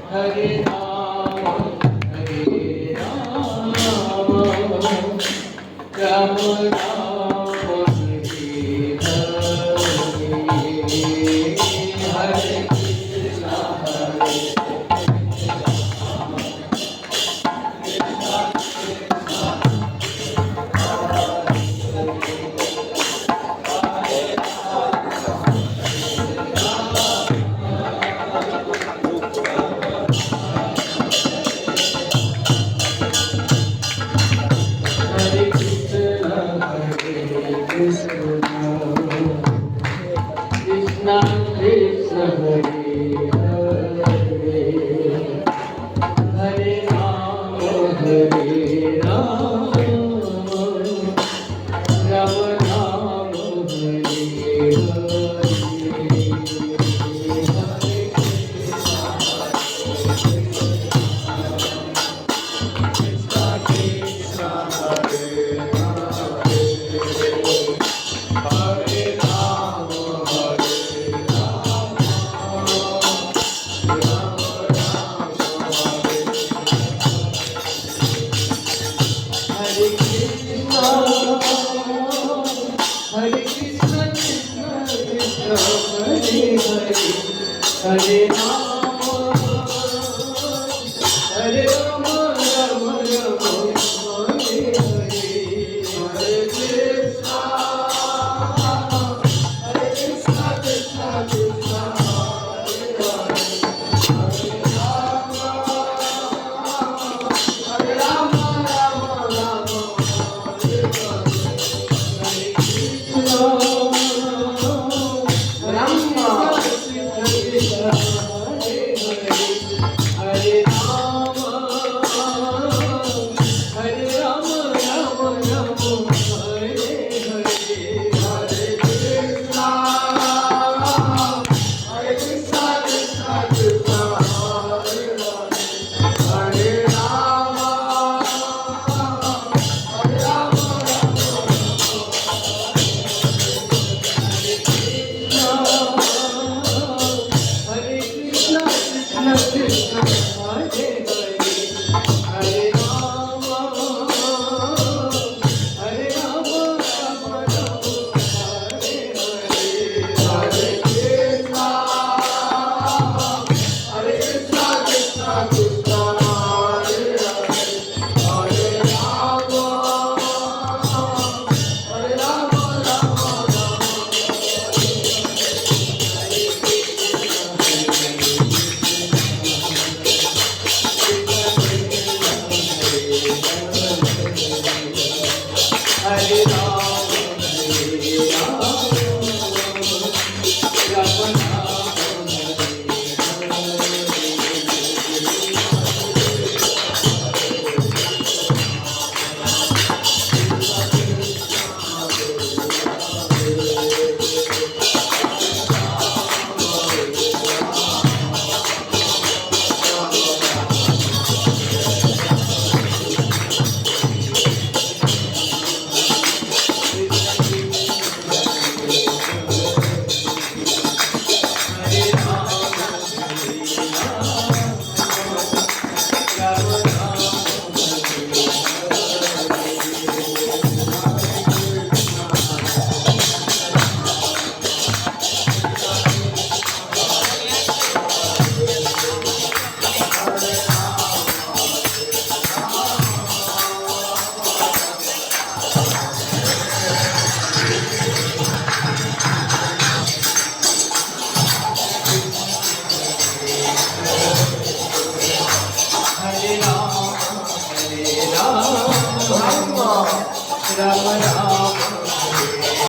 Hare Rama, Hare Rama, Rama Rama, Hare Krishna, Hare Krishna, Krishna Krishna, Hare Rama, Hare Rama, Rama Rama, Hare Krishna, Hare Krishna, Krishna Krishna, Hare Hare, Hare Rama, Hare Rama, Rama Rama, Hare Hare, Hare Krishna, Hare Krishna, Krishna Krishna, Hare Hare, Hare Rama, Hare Rama, Rama Rama, Hare Hare, Hare Krishna, Rama, Krishna Krishna, Hare Hare, Hare Rama, Hare Rama, Rama Rama, Hare Hare, Hare Krishna, Hare Krishna, Krishna Krishna, Hare Hare, Hare Rama, Hare Rama, Hare Krishna, Krishna Krishna, Hare Hare, Hare Rama, Hare Rama, Rama Rama, Hare Hare, Hare Krishna, Hare Krishna, Krishna Krishna, Hare Hare, Hare Rama, Hare Rama, Rama Hare Rama, Hare Rama, Rama Rama Rama